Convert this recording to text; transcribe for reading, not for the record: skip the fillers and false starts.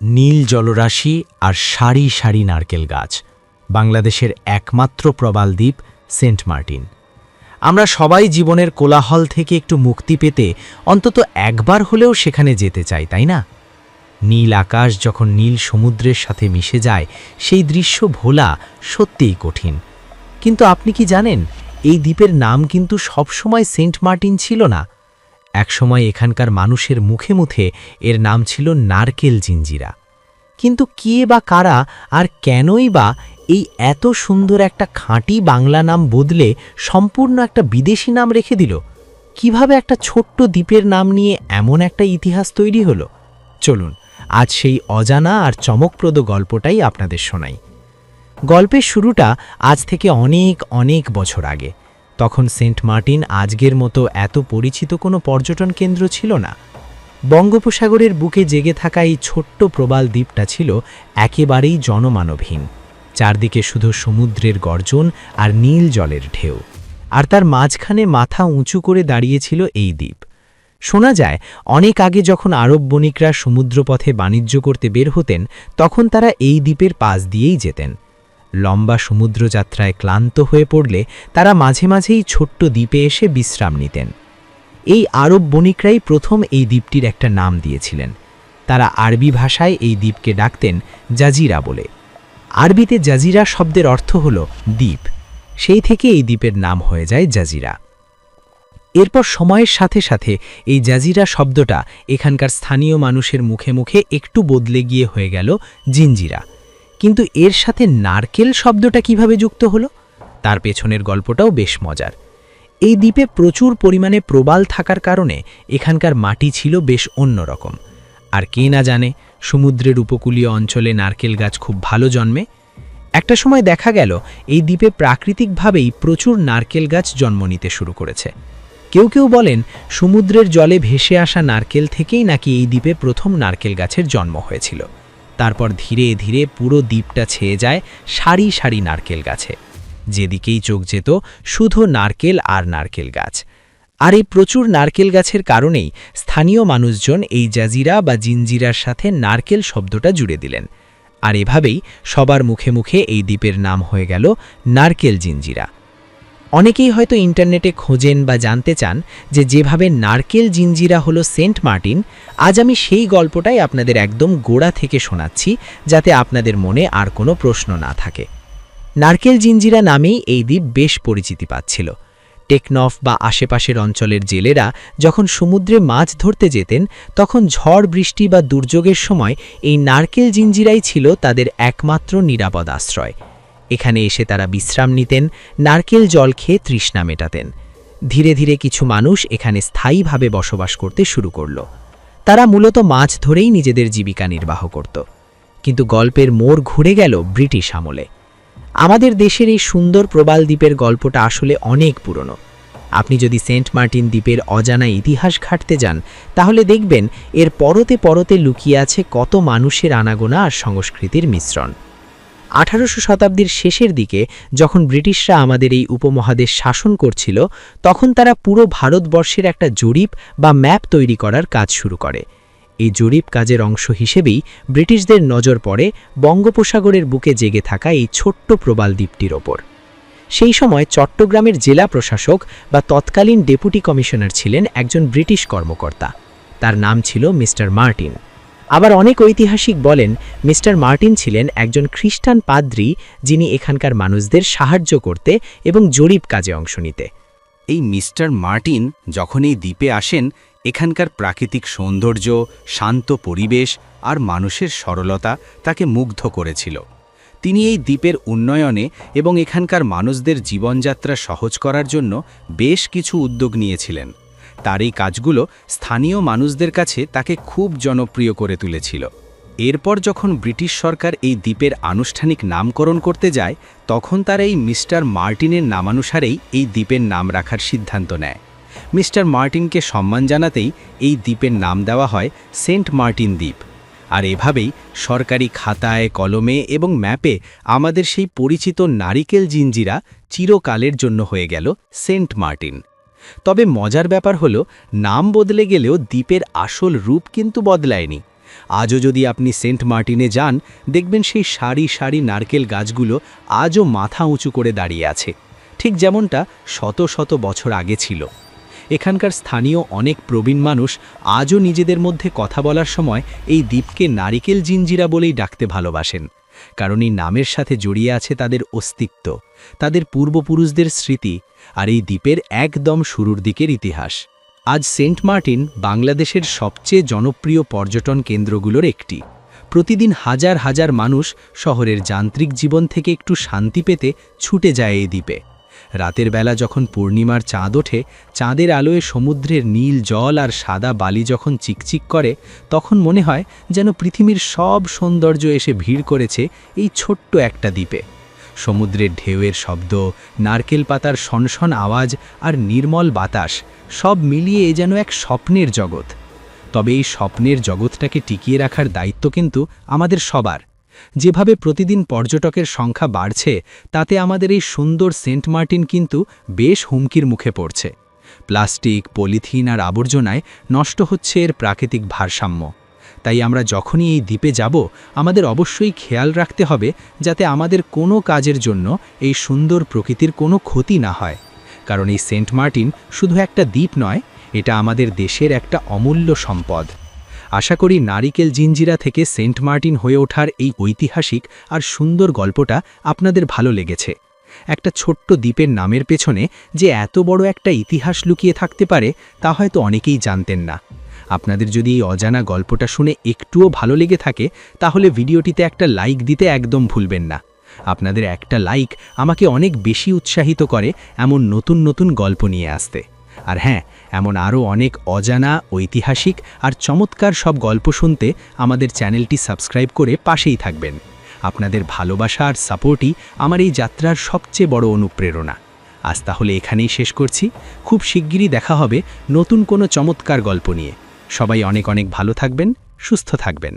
নীল জলরাশি আর সারি সারি নারকেল গাছ, বাংলাদেশের একমাত্র প্রবাল দ্বীপ সেন্ট মার্টিন। আমরা সবাই জীবনের কোলাহল থেকে একটু মুক্তি পেতে অন্তত একবার হলেও সেখানে যেতে চাই, তাই না? নীল আকাশ যখন নীল সমুদ্রের সাথে মিশে যায়, সেই দৃশ্য ভোলা সত্যিই কঠিন। কিন্তু আপনি কি জানেন, এই দ্বীপের নাম কিন্তু সবসময় সেন্ট মার্টিন ছিল না। একসময় এখানকার মানুষের মুখে মুখে এর নাম ছিল নারকেল জিঞ্জিরা। কিন্তু কে বা কারা আর কেনই বা এই এত সুন্দর একটা খাঁটি বাংলা নাম বদলে সম্পূর্ণ একটা বিদেশি নাম রেখে দিল? কিভাবে একটা ছোট্ট দ্বীপের নাম নিয়ে এমন একটা ইতিহাস তৈরি হলো? চলুন আজ সেই অজানা আর চমকপ্রদ গল্পটাই আপনাদের শোনাই। গল্পের শুরুটা আজ থেকে অনেক অনেক বছর আগে। তখন সেন্ট মার্টিন আজকের মতো এত পরিচিত কোনো পর্যটন কেন্দ্র ছিল না। বঙ্গোপসাগরের বুকে জেগে থাকা এই ছোট্ট প্রবাল দ্বীপটা ছিল একেবারেই জনমানবহীন। চারদিকে শুধু সমুদ্রের গর্জন আর নীল জলের ঢেউ, আর তার মাঝখানে মাথা উঁচু করে দাঁড়িয়েছিল এই দ্বীপ। শোনা যায়, অনেক আগে যখন আরব বণিকরা সমুদ্রপথে বাণিজ্য করতে বের হতেন, তখন তারা এই দ্বীপের পাশ দিয়েই যেতেন। লম্বা সমুদ্রযাত্রায় ক্লান্ত হয়ে পড়লে তারা মাঝে মাঝেই ছোট্ট দ্বীপে এসে বিশ্রাম নিতেন। এই আরব বণিকরাই প্রথম এই দ্বীপটির একটা নাম দিয়েছিলেন। তারা আরবি ভাষায় এই দ্বীপকে ডাকতেন জাজিরা বলে। আরবিতে জাজিরা শব্দের অর্থ হল দ্বীপ। সেই থেকে এই দ্বীপের নাম হয়ে যায় জাজিরা। এরপর সময়ের সাথে সাথে এই জাজিরা শব্দটা এখানকার স্থানীয় মানুষের মুখে মুখে একটু বদলে গিয়ে হয়ে গেল জিঞ্জিরা। কিন্তু এর সাথে নারকেল শব্দটা কিভাবে যুক্ত হলো, তার পেছনের গল্পটাও বেশ মজার। এই দ্বীপে প্রচুর পরিমাণে প্রবাল থাকার কারণে এখানকার মাটি ছিল বেশ অন্যরকম। আর কে না জানে, সমুদ্রের উপকূলীয় অঞ্চলে নারকেল গাছ খুব ভালো জন্মে। একটা সময় দেখা গেল এই দ্বীপে প্রাকৃতিকভাবেই প্রচুর নারকেল গাছ জন্ম নিতে শুরু করেছে। কেউ কেউ বলেন, সমুদ্রের জলে ভেসে আসা নারকেল থেকেই নাকি এই দ্বীপে প্রথম নারকেল গাছের জন্ম হয়েছিল। তারপর ধীরে ধীরে পুরো দ্বীপটা ছেয়ে যায় সারি সারি নারকেল গাছে। যেদিকেই চোখ যেত শুধু নারকেল আর নারকেল গাছ। আর এই প্রচুর নারকেল গাছের কারণেই স্থানীয় মানুষজন এই জাজিরা বা জিঞ্জিরার সাথে নারকেল শব্দটা জুড়ে দিলেন। আর এভাবেই সবার মুখে মুখে এই দ্বীপের নাম হয়ে গেল নারকেল জিঞ্জিরা। অনেকেই হয়তো ইন্টারনেটে খোঁজেন বা জানতে চান যে যেভাবে নারকেল জিঞ্জিরা হলো সেন্ট মার্টিন, আজ আমি সেই গল্পটাই আপনাদের একদম গোড়া থেকে শোনাচ্ছি, যাতে আপনাদের মনে আর কোনো প্রশ্ন না থাকে। নারকেল জিঞ্জিরা নামেই এই দ্বীপ বেশ পরিচিতি পাচ্ছিল। টেকনফ বা আশেপাশের অঞ্চলের জেলেরা যখন সমুদ্রে মাছ ধরতে যেতেন, তখন ঝড় বৃষ্টি বা দুর্যোগের সময় এই নারকেল জিঞ্জিরাই ছিল তাদের একমাত্র নিরাপদ আশ্রয়। এখানে এসে তারা বিশ্রাম নিতেন, নারকেল জল খেয়ে তৃষ্ণা মেটাতেন। ধীরে ধীরে কিছু মানুষ এখানে স্থায়ীভাবে বসবাস করতে শুরু করল। তারা মূলত মাছ ধরেই নিজেদের জীবিকা নির্বাহ করত। কিন্তু গল্পের মোড় ঘুরে গেল ব্রিটিশ আমলে। আমাদের দেশের এই সুন্দর প্রবাল দ্বীপের গল্পটা আসলে অনেক পুরনো। আপনি যদি সেন্ট মার্টিন দ্বীপের অজানা ইতিহাস ঘাঁটতে যান, তাহলে দেখবেন এর পরতে পরতে লুকিয়ে আছে কত মানুষের আনাগোনা আর সংস্কৃতির মিশ্রণ। 18শো শতাব্দীর শেষের দিকে যখন ব্রিটিশরা আমাদের এই উপমহাদেশ শাসন করছিল, তখন তারা পুরো ভারতবর্ষের একটা জরিপ বা ম্যাপ তৈরি করার কাজ শুরু করে। এই জরিপ কাজের অংশ হিসেবেই ব্রিটিশদের নজর পড়ে বঙ্গোপসাগরের বুকে জেগে থাকা এই ছোট্ট প্রবাল দ্বীপটির ওপর। সেই সময় চট্টগ্রামের জেলা প্রশাসক বা তৎকালীন ডেপুটি কমিশনার ছিলেন একজন ব্রিটিশ কর্মকর্তা। তার নাম ছিল মিস্টার মার্টিন। আবার অনেক ঐতিহাসিক বলেন, মিস্টার মার্টিন ছিলেন একজন খ্রিস্টান পাদ্রী, যিনি এখানকার মানুষদের সাহায্য করতে এবং জরিপ কাজে অংশ নিতে। এই মিস্টার মার্টিন যখন এই দ্বীপে আসেন, এখানকার প্রাকৃতিক সৌন্দর্য, শান্ত পরিবেশ আর মানুষের সরলতা তাকে মুগ্ধ করেছিল। তিনি এই দ্বীপের উন্নয়নে এবং এখানকার মানুষদের জীবনযাত্রা সহজ করার জন্য বেশ কিছু উদ্যোগ নিয়েছিলেন। তার এই কাজগুলো স্থানীয় মানুষদের কাছে তাকে খুব জনপ্রিয় করে তুলেছিল। এরপর যখন ব্রিটিশ সরকার এই দ্বীপের আনুষ্ঠানিক নামকরণ করতে যায়, তখন তারা এই মিস্টার মার্টিনের নামানুসারেই এই দ্বীপের নাম রাখার সিদ্ধান্ত নেয়। মিস্টার মার্টিনকে সম্মান জানাতেই এই দ্বীপের নাম দেওয়া হয় সেন্ট মার্টিন দ্বীপ। আর এভাবেই সরকারি খাতায়, কলমে এবং ম্যাপে আমাদের সেই পরিচিত নারিকেল জিঞ্জিরা চিরকালের জন্য হয়ে গেল সেন্ট মার্টিন। তবে মজার ব্যাপার হলো, নাম বদলে গেলেও দ্বীপের আসল রূপ কিন্তু বদলায়নি। আজও যদি আপনি সেন্ট মার্টিনে যান, দেখবেন সেই সারি সারি নারকেল গাছগুলো আজও মাথা উঁচু করে দাঁড়িয়ে আছে, ঠিক যেমনটা শত শত বছর আগে ছিল। এখানকার স্থানীয় অনেক প্রবীণ মানুষ আজও নিজেদের মধ্যে কথা বলার সময় এই দ্বীপকে নারিকেল জিঞ্জিরা বলেই ডাকতে ভালোবাসেন, কারণ এই নামের সাথে জড়িয়ে আছে তাদের অস্তিত্ব, তাদের পূর্বপুরুষদের স্মৃতি আর এই দ্বীপের একদম শুরুর দিকের ইতিহাস। আজ সেন্ট মার্টিন বাংলাদেশের সবচেয়ে জনপ্রিয় পর্যটন কেন্দ্রগুলোর একটি। প্রতিদিন হাজার হাজার মানুষ শহরের যান্ত্রিক জীবন থেকে একটু শান্তি পেতে ছুটে যায় এই দ্বীপে। রাতের বেলা যখন পূর্ণিমার চাঁদ ওঠে, চাঁদের আলোয় সমুদ্রের নীল জল আর সাদা বালি যখন চিকচিক করে, তখন মনে হয় যেন পৃথিবীর সব সৌন্দর্য এসে ভিড় করেছে এই ছোট্ট একটা দ্বীপে। সমুদ্রের ঢেউয়ের শব্দ, নারকেল পাতার শনশন আওয়াজ আর নির্মল বাতাস সব মিলিয়ে এ যেন এক স্বপ্নের জগৎ। তবে এই স্বপ্নের জগৎটাকে টিকিয়ে রাখার দায়িত্ব কিন্তু আমাদের সবার। যেভাবে প্রতিদিন পর্যটকের সংখ্যা বাড়ছে, তাতে আমাদের এই সুন্দর সেন্ট মার্টিন কিন্তু বেশ হুমকির মুখে পড়ছে। প্লাস্টিক, পলিথিন আর আবর্জনায় নষ্ট হচ্ছে এর প্রাকৃতিক ভারসাম্য। তাই আমরা যখনই এই দ্বীপে যাব, আমাদের অবশ্যই খেয়াল রাখতে হবে যাতে আমাদের কোনো কাজের জন্য এই সুন্দর প্রকৃতির কোনো ক্ষতি না হয়। কারণ এই সেন্ট মার্টিন শুধু একটা দ্বীপ নয়, এটা আমাদের দেশের একটা অমূল্য সম্পদ। আশা করি নারিকেল জিঞ্জিরা থেকে সেন্ট মার্টিন হয়ে ওঠার এই ঐতিহাসিক আর সুন্দর গল্পটা আপনাদের ভালো লেগেছে। একটা ছোট্ট দ্বীপের নামের পেছনে যে এত বড় একটা ইতিহাস লুকিয়ে থাকতে পারে, তা হয়তো অনেকেই জানতেন না। আপনাদের যদি এই অজানা গল্পটা শুনে একটুও ভালো লেগে থাকে, তাহলে ভিডিওটিতে একটা লাইক দিতে একদম ভুলবেন না। আপনাদের একটা লাইক আমাকে অনেক বেশি উৎসাহিত করে এমন নতুন নতুন গল্প নিয়ে আসতে। আর হ্যাঁ, এমন আরও অনেক অজানা, ঐতিহাসিক আর চমৎকার সব গল্প শুনতে আমাদের চ্যানেলটি সাবস্ক্রাইব করে পাশেই থাকবেন। আপনাদের ভালোবাসা আর সাপোর্টই আমার এই যাত্রার সবচেয়ে বড় অনুপ্রেরণা। আজ তাহলে এখানেই শেষ করছি। খুব শিগগিরই দেখা হবে নতুন কোনো চমৎকার গল্প নিয়ে। সবাই অনেক অনেক ভালো থাকবেন, সুস্থ থাকবেন।